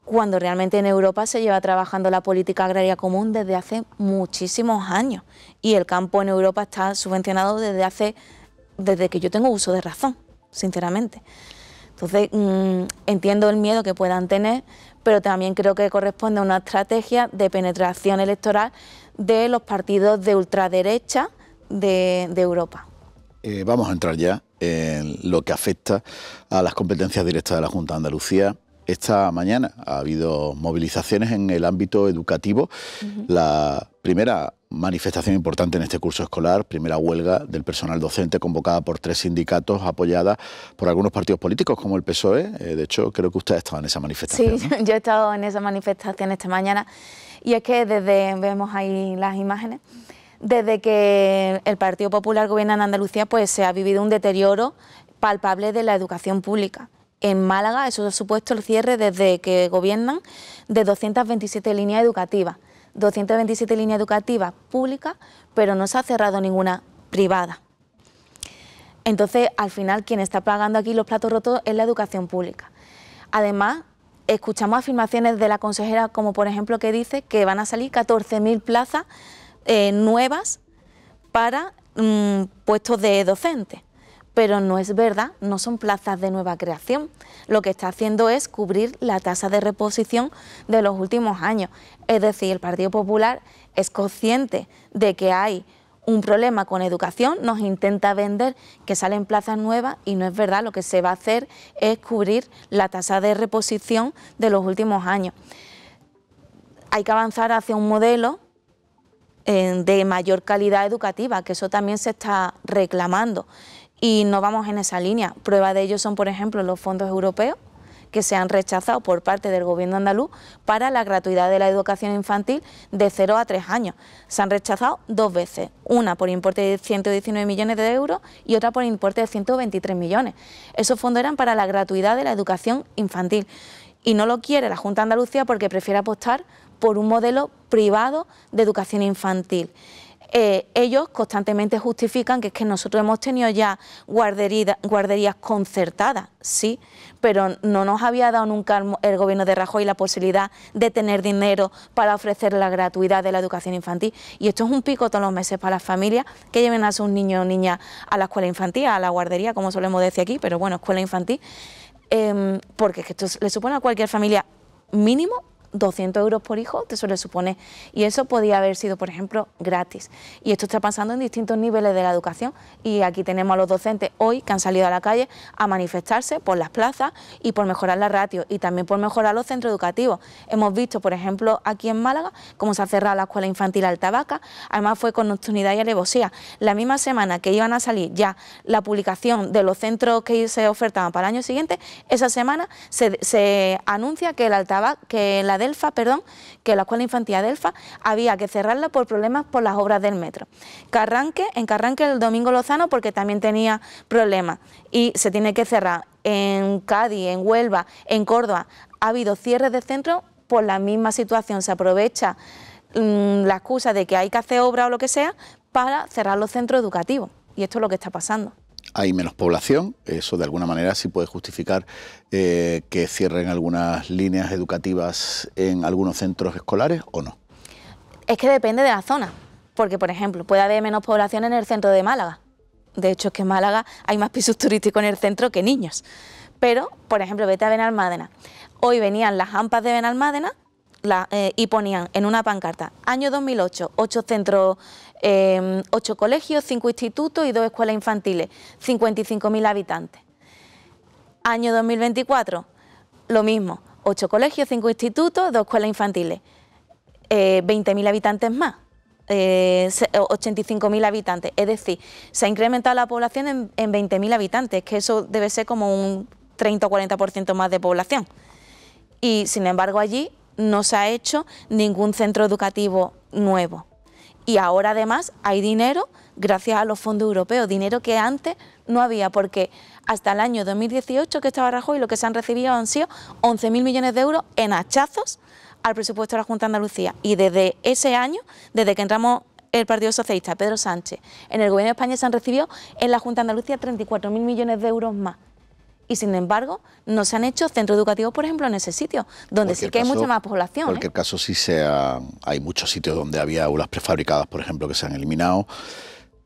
S3: cuando realmente en Europa se lleva trabajando la política agraria común desde hace muchísimos años y el campo en Europa está subvencionado desde que yo tengo uso de razón, sinceramente. Entonces, entiendo el miedo que puedan tener, pero también creo que corresponde a una estrategia de penetración electoral de los partidos de ultraderecha de Europa.
S1: Vamos a entrar ya en lo que afecta a las competencias directas de la Junta de Andalucía. Esta mañana ha habido movilizaciones en el ámbito educativo. La primera manifestación importante en este curso escolar, primera huelga del personal docente convocada por 3 sindicatos, apoyada por algunos partidos políticos como el PSOE. De hecho, creo que usted ha estado en esa manifestación.
S3: Sí, ¿no? Yo he estado en esa manifestación esta mañana y es que vemos ahí las imágenes, desde que el Partido Popular gobierna en Andalucía, pues se ha vivido un deterioro palpable de la educación pública. En Málaga eso ha supuesto el cierre desde que gobiernan de 227 líneas educativas, 227 líneas educativas públicas, pero no se ha cerrado ninguna privada. Entonces, al final, quien está pagando aquí los platos rotos es la educación pública. Además, escuchamos afirmaciones de la consejera, como por ejemplo que dice que van a salir 14.000 plazas nuevas para puestos de docentes. Pero no es verdad, no son plazas de nueva creación. Lo que está haciendo es cubrir la tasa de reposición de los últimos años. Es decir, el Partido Popular es consciente de que hay un problema con educación, nos intenta vender que salen plazas nuevas y no es verdad. Lo que se va a hacer es cubrir la tasa de reposición de los últimos años. Hay que avanzar hacia un modelo de mayor calidad educativa, que eso también se está reclamando. Y no vamos en esa línea. Prueba de ello son, por ejemplo, los fondos europeos que se han rechazado por parte del gobierno andaluz para la gratuidad de la educación infantil de 0 a 3 años. Se han rechazado 2 veces, una por importe de 119 millones de euros y otra por importe de 123 millones. Esos fondos eran para la gratuidad de la educación infantil y no lo quiere la Junta de Andalucía porque prefiere apostar por un modelo privado de educación infantil. Ellos constantemente justifican que es que nosotros hemos tenido ya guarderías concertadas, sí, pero no nos había dado nunca el gobierno de Rajoy la posibilidad de tener dinero para ofrecer la gratuidad de la educación infantil. Y esto es un pico todos los meses para las familias que lleven a sus niños o niñas a la escuela infantil, a la guardería, como solemos decir aquí, pero bueno, escuela infantil, porque es que esto le supone a cualquier familia mínimo 200 euros por hijo te suele suponer, y eso podía haber sido, por ejemplo, gratis. Y esto está pasando en distintos niveles de la educación, y aquí tenemos a los docentes hoy que han salido a la calle a manifestarse por las plazas y por mejorar la ratio y también por mejorar los centros educativos. Hemos visto, por ejemplo, aquí en Málaga, cómo se ha cerrado la escuela infantil Altavaca, además fue con nocturnidad y alevosía. La misma semana que iban a salir ya la publicación de los centros que se ofertaban para el año siguiente, esa semana se anuncia que la escuela infantil Adelfa había que cerrarla por problemas por las obras del metro. En Carranque el Domingo Lozano porque también tenía problemas y se tiene que cerrar. En Cádiz, en Huelva, en Córdoba ha habido cierres de centros por la misma situación. Se aprovecha la excusa de que hay que hacer obra o lo que sea para cerrar los centros educativos, y esto es lo que está pasando.
S1: Hay menos población, eso de alguna manera sí puede justificar que cierren algunas líneas educativas en algunos centros escolares, ¿o no?
S3: Es que depende de la zona, porque por ejemplo puede haber menos población en el centro de Málaga. De hecho es que en Málaga hay más pisos turísticos en el centro que niños. Pero, por ejemplo, vete a Benalmádena. Hoy venían las AMPAs de Benalmádena y ponían en una pancarta, año 2008, 8 centros, 8 colegios, 5 institutos y 2 escuelas infantiles, 55.000 habitantes. Año 2024, lo mismo, 8 colegios, 5 institutos, 2 escuelas infantiles, 20.000 habitantes más, 85.000 habitantes. Es decir, se ha incrementado la población en 20.000 habitantes, que eso debe ser como un 30 o 40% más de población. Y sin embargo allí no se ha hecho ningún centro educativo nuevo. Y ahora además hay dinero gracias a los fondos europeos, dinero que antes no había, porque hasta el año 2018 que estaba Rajoy lo que se han recibido han sido 11.000 millones de euros en hachazos al presupuesto de la Junta de Andalucía. Y desde ese año, desde que entramos el Partido Socialista, Pedro Sánchez, en el Gobierno de España se han recibido en la Junta de Andalucía 34.000 millones de euros más. Y sin embargo, no se han hecho centros educativos, por ejemplo, en ese sitio, donde sí que hay mucha más población.
S1: En cualquier caso, sí hay muchos sitios donde había aulas prefabricadas, por ejemplo, que se han eliminado.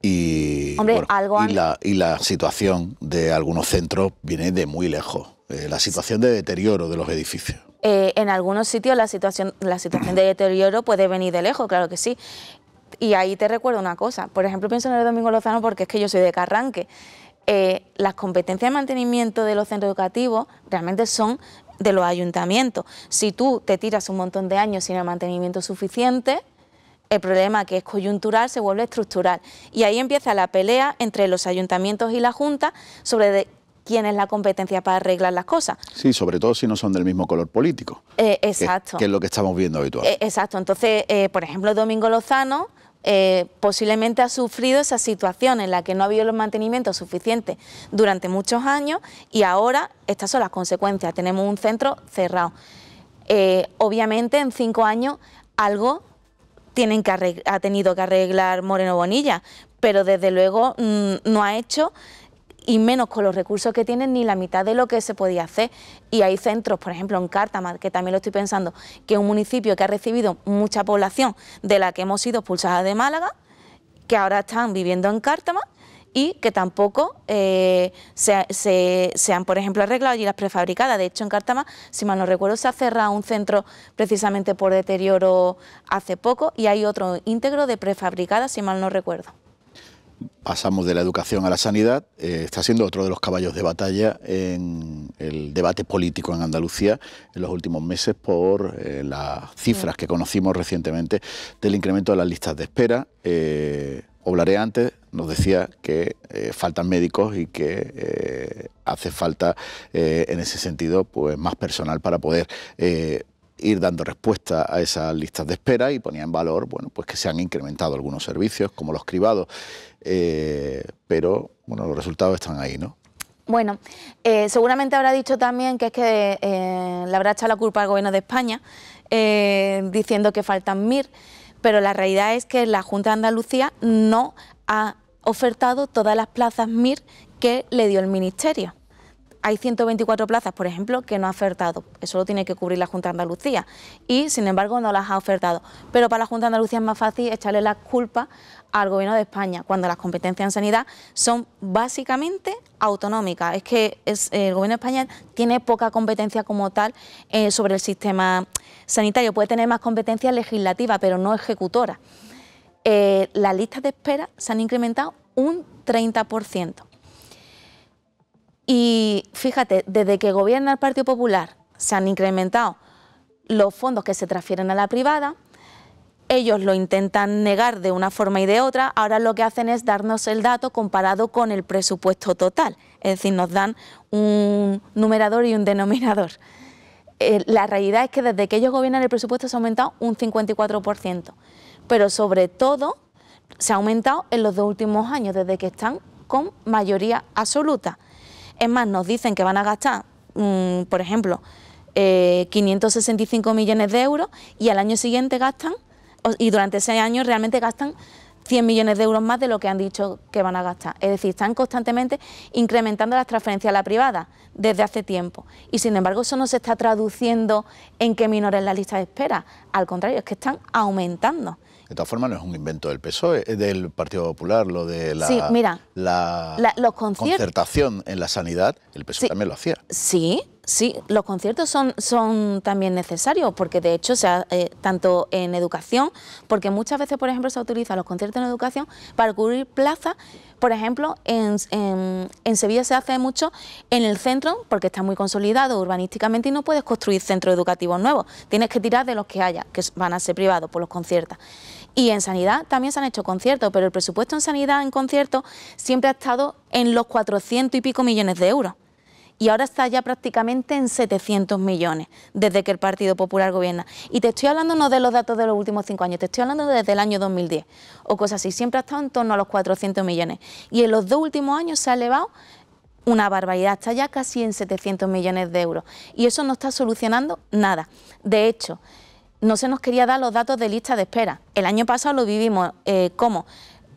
S1: Y,
S3: hombre,
S1: bueno, y la situación de algunos centros viene de muy lejos. La situación de deterioro de los edificios.
S3: En algunos sitios la situación de deterioro puede venir de lejos, claro que sí. Y ahí te recuerdo una cosa. Por ejemplo, pienso en el Domingo Lozano porque es que yo soy de Carranque. Las competencias de mantenimiento de los centros educativos realmente son de los ayuntamientos. Si tú te tiras un montón de años sin el mantenimiento suficiente, el problema que es coyuntural se vuelve estructural. Y ahí empieza la pelea entre los ayuntamientos y la Junta sobre quién es la competencia para arreglar las cosas.
S1: Sí, sobre todo si no son del mismo color político.
S3: Exacto.
S1: Que es lo que estamos viendo habitualmente.
S3: Exacto. Entonces, por ejemplo, Domingo Lozano posiblemente ha sufrido esa situación en la que no ha habido los mantenimientos suficientes durante muchos años y ahora estas son las consecuencias. Tenemos un centro cerrado. Obviamente en 5 años algo ha tenido que arreglar Moreno Bonilla, pero desde luego no ha hecho, y menos con los recursos que tienen, ni la mitad de lo que se podía hacer. Y hay centros, por ejemplo en Cártama, que también lo estoy pensando, que es un municipio que ha recibido mucha población de la que hemos sido expulsadas de Málaga, que ahora están viviendo en Cártama y que tampoco se han, por ejemplo, arreglado allí las prefabricadas. De hecho, en Cártama, si mal no recuerdo, se ha cerrado un centro precisamente por deterioro hace poco y hay otro íntegro de prefabricadas, si mal no recuerdo.
S1: Pasamos de la educación a la sanidad. Está siendo otro de los caballos de batalla en el debate político en Andalucía en los últimos meses por las cifras que conocimos recientemente del incremento de las listas de espera. Oblaré antes nos decía que faltan médicos y que hace falta en ese sentido pues más personal para poder ir dando respuesta a esas listas de espera, y ponía en valor bueno, pues que se han incrementado algunos servicios como los cribados, pero bueno, los resultados están ahí, ¿no?
S3: Bueno, seguramente habrá dicho también que es que le habrá echado la culpa al Gobierno de España diciendo que faltan MIR, pero la realidad es que la Junta de Andalucía no ha ofertado todas las plazas MIR que le dio el Ministerio. Hay 124 plazas, por ejemplo, que no ha ofertado. Eso lo tiene que cubrir la Junta de Andalucía y, sin embargo, no las ha ofertado. Pero para la Junta de Andalucía es más fácil echarle la culpa al Gobierno de España, cuando las competencias en sanidad son básicamente autonómicas. Es que el Gobierno de España tiene poca competencia como tal sobre el sistema sanitario puede tener más competencia legislativa, pero no ejecutora. Las listas de espera se han incrementado un 30%. Y fíjate, desde que gobierna el Partido Popular se han incrementado los fondos que se transfieren a la privada. Ellos lo intentan negar de una forma y de otra, ahora lo que hacen es darnos el dato comparado con el presupuesto total, es decir, nos dan un numerador y un denominador. La realidad es que desde que ellos gobiernan el presupuesto se ha aumentado un 54%, pero sobre todo se ha aumentado en los 2 últimos años, desde que están con mayoría absoluta. Es más, nos dicen que van a gastar, por ejemplo, 565 millones de euros y al año siguiente gastan, y durante 6 años realmente gastan 100 millones de euros más de lo que han dicho que van a gastar. Es decir, están constantemente incrementando las transferencias a la privada desde hace tiempo. Y sin embargo eso no se está traduciendo en que minoren la lista de espera. Al contrario, es que están aumentando.
S1: De todas formas, no es un invento del PSOE, es del Partido Popular, lo de la,
S3: sí, mira, los
S1: concertación en la sanidad, el PSOE también lo hacía.
S3: Sí, sí, los conciertos son también necesarios, porque de hecho, tanto en educación, porque muchas veces, por ejemplo, se utilizan los conciertos en educación para cubrir plazas. Por ejemplo, en Sevilla se hace mucho en el centro, porque está muy consolidado urbanísticamente y no puedes construir centros educativos nuevos, tienes que tirar de los que haya, que van a ser privados, por los conciertos. Y en sanidad también se han hecho conciertos, pero el presupuesto en sanidad en conciertos siempre ha estado en los 400 y pico millones de euros. Y ahora está ya prácticamente en 700 millones desde que el Partido Popular gobierna. Y te estoy hablando no de los datos de los últimos 5 años, te estoy hablando desde el año 2010 o cosas así. Siempre ha estado en torno a los 400 millones. Y en los 2 últimos años se ha elevado una barbaridad, está ya casi en 700 millones de euros. Y eso no está solucionando nada. De hecho, no se nos quería dar los datos de lista de espera. El año pasado lo vivimos como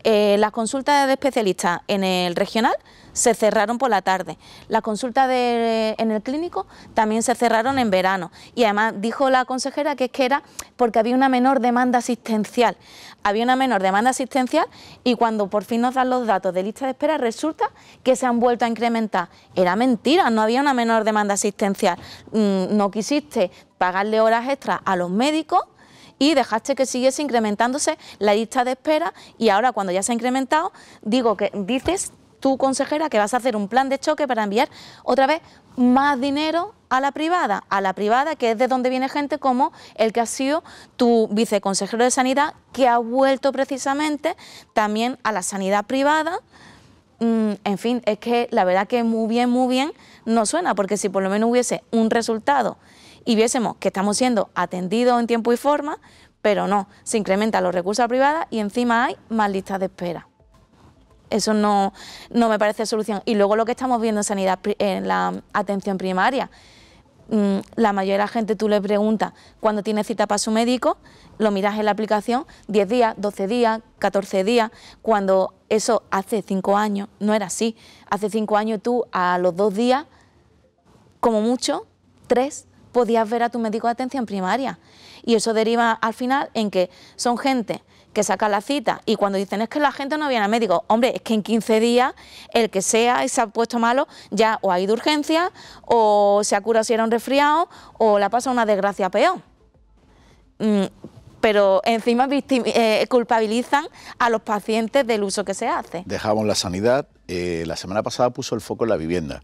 S3: las consultas de especialistas en el regional se cerraron por la tarde. Las consultas en el clínico también se cerraron en verano. Y además dijo la consejera que es que era porque había una menor demanda asistencial. Había una menor demanda asistencial y cuando por fin nos dan los datos de lista de espera resulta que se han vuelto a incrementar. Era mentira, no había una menor demanda asistencial. No quisiste pagarle horas extras a los médicos y dejaste que siguiese incrementándose la lista de espera y ahora cuando ya se ha incrementado, dices tú, consejera, que vas a hacer un plan de choque para enviar otra vez más dinero a la privada, que es de donde viene gente como el que ha sido tu viceconsejero de Sanidad, que ha vuelto precisamente también a la sanidad privada. En fin, es que la verdad que muy bien no suena, porque si por lo menos hubiese un resultado y viésemos que estamos siendo atendidos en tiempo y forma, pero no, se incrementan los recursos a la privada y encima hay más listas de espera. Eso no me parece solución. Y luego lo que estamos viendo en sanidad, en la atención primaria, la mayoría de la gente tú le preguntas cuando tiene cita para su médico, lo miras en la aplicación, 10 días, 12 días, 14 días, cuando eso hace 5 años no era así. Hace 5 años tú a los 2 días, como mucho, 3, podías ver a tu médico de atención primaria. Y eso deriva al final en que son gente que saca la cita y cuando dicen es que la gente no viene al médico, hombre, es que en 15 días el que sea y se ha puesto malo ya o ha ido a urgencia o se ha curado si era un resfriado o le ha pasado una desgracia peor. Pero encima culpabilizan a los pacientes del uso que se hace.
S1: Dejamos la sanidad, la semana pasada puso el foco en la vivienda,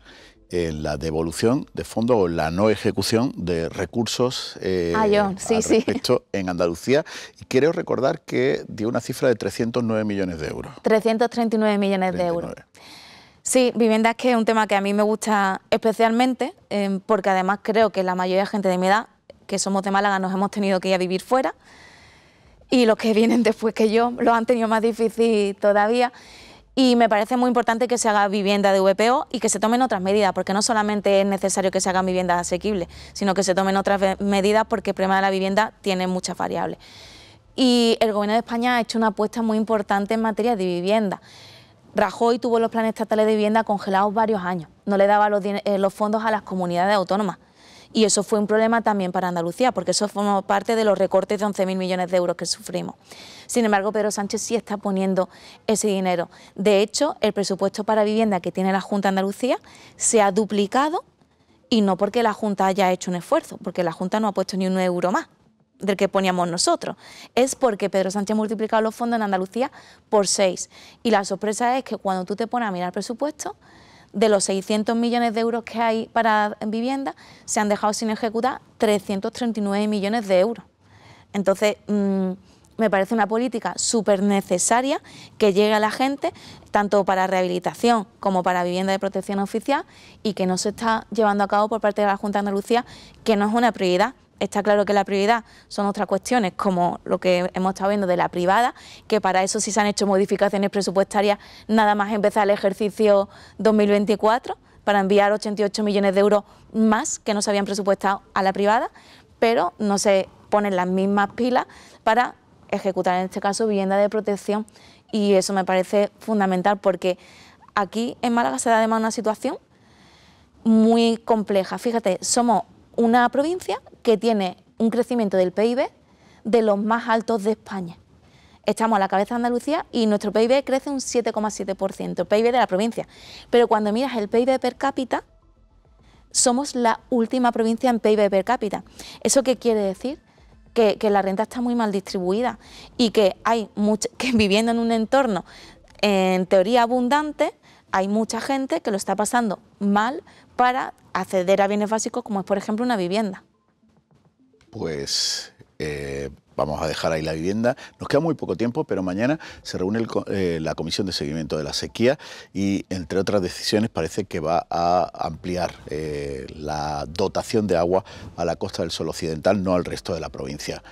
S1: en la devolución de fondos o la no ejecución de recursos respecto en Andalucía. Y quiero recordar que dio una cifra de 309 millones de euros.
S3: 339 millones de euros. Sí, vivienda es que es un tema que a mí me gusta especialmente, porque además creo que la mayoría de gente de mi edad, que somos de Málaga, nos hemos tenido que ir a vivir fuera, y los que vienen después que yo lo han tenido más difícil todavía. Y me parece muy importante que se haga vivienda de VPO y que se tomen otras medidas, porque no solamente es necesario que se hagan viviendas asequibles, sino que se tomen otras medidas porque el problema de la vivienda tiene muchas variables. Y el Gobierno de España ha hecho una apuesta muy importante en materia de vivienda. Rajoy tuvo los planes estatales de vivienda congelados varios años, no le daba los fondos a las comunidades autónomas. Y eso fue un problema también para Andalucía, porque eso formó parte de los recortes de 11.000 millones de euros que sufrimos. Sin embargo, Pedro Sánchez sí está poniendo ese dinero. De hecho, el presupuesto para vivienda que tiene la Junta de Andalucía se ha duplicado, y no porque la Junta haya hecho un esfuerzo, porque la Junta no ha puesto ni un euro más. del que poníamos nosotros, es porque Pedro Sánchez ha multiplicado los fondos en Andalucía por 6. Y la sorpresa es que cuando tú te pones a mirar el presupuesto, de los 600 millones de euros que hay para vivienda, se han dejado sin ejecutar 339 millones de euros. Entonces, me parece una política súper necesaria que llegue a la gente, tanto para rehabilitación como para vivienda de protección oficial, y que no se está llevando a cabo por parte de la Junta de Andalucía, que no es una prioridad. Está claro que la prioridad son otras cuestiones, como lo que hemos estado viendo de la privada, que para eso sí se han hecho modificaciones presupuestarias nada más empezar el ejercicio 2024, para enviar 88 millones de euros más que no se habían presupuestado a la privada, pero no se ponen las mismas pilas para ejecutar, en este caso, vivienda de protección, y eso me parece fundamental, porque aquí en Málaga se da además una situación muy compleja. Fíjate, somos una provincia que tiene un crecimiento del PIB de los más altos de España. Estamos a la cabeza de Andalucía y nuestro PIB crece un 7,7%, el PIB de la provincia. Pero cuando miras el PIB per cápita, somos la última provincia en PIB per cápita. ¿Eso qué quiere decir? Que la renta está muy mal distribuida y que que viviendo en un entorno en teoría abundante, hay mucha gente que lo está pasando mal para acceder a bienes básicos, como es, por ejemplo, una vivienda.
S1: Pues vamos a dejar ahí la vivienda. Nos queda muy poco tiempo, pero mañana se reúne la Comisión de Seguimiento de la Sequía y, entre otras decisiones, parece que va a ampliar la dotación de agua a la Costa del Sol Occidental, no al resto de la provincia.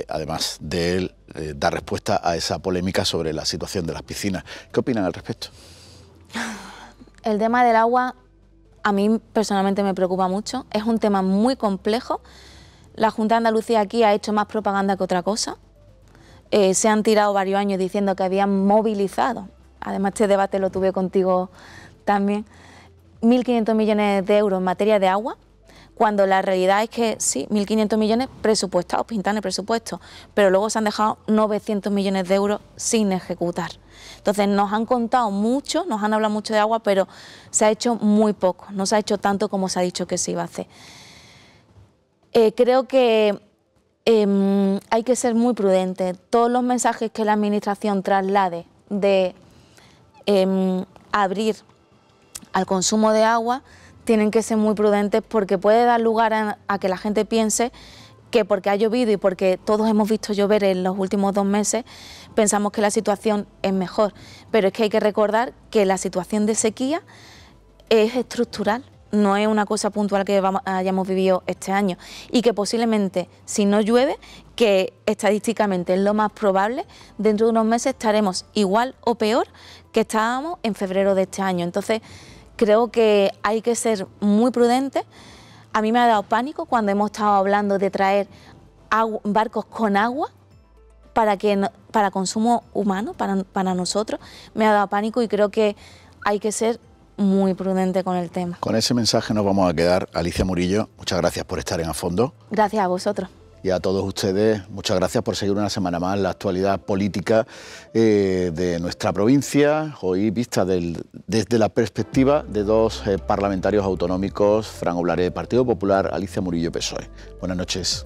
S1: Además de dar respuesta a esa polémica sobre la situación de las piscinas. ¿Qué opinan al respecto?
S3: El tema del agua a mí personalmente me preocupa mucho. Es un tema muy complejo. La Junta de Andalucía aquí ha hecho más propaganda que otra cosa. Se han tirado varios años diciendo que habían movilizado, además este debate lo tuve contigo también, 1.500 millones de euros en materia de agua, cuando la realidad es que sí, 1.500 millones presupuestados, pintados en el presupuesto, pero luego se han dejado 900 millones de euros sin ejecutar. Entonces nos han contado mucho, nos han hablado mucho de agua, pero se ha hecho muy poco, no se ha hecho tanto como se ha dicho que se iba a hacer. Creo que hay que ser muy prudente. Todos los mensajes que la Administración traslade de abrir al consumo de agua tienen que ser muy prudentes, porque puede dar lugar a que la gente piense que porque ha llovido y porque todos hemos visto llover en los últimos 2 meses, pensamos que la situación es mejor. Pero es que hay que recordar que la situación de sequía es estructural, no es una cosa puntual que hayamos vivido este año, y que posiblemente, si no llueve, que estadísticamente es lo más probable, dentro de unos meses estaremos igual o peor que estábamos en febrero de este año. Entonces, creo que hay que ser muy prudentes. A mí me ha dado pánico cuando hemos estado hablando de traer barcos con agua para consumo humano, para nosotros. Me ha dado pánico y creo que hay que ser muy prudente con el tema.
S1: Con ese mensaje nos vamos a quedar. Alicia Murillo, muchas gracias por estar en A Fondo.
S3: Gracias a vosotros.
S1: Y a todos ustedes, muchas gracias por seguir una semana más la actualidad política de nuestra provincia, hoy vista desde la perspectiva de 2 parlamentarios autonómicos, Fran Oblare, Partido Popular, Alicia Murillo, PSOE. Buenas noches.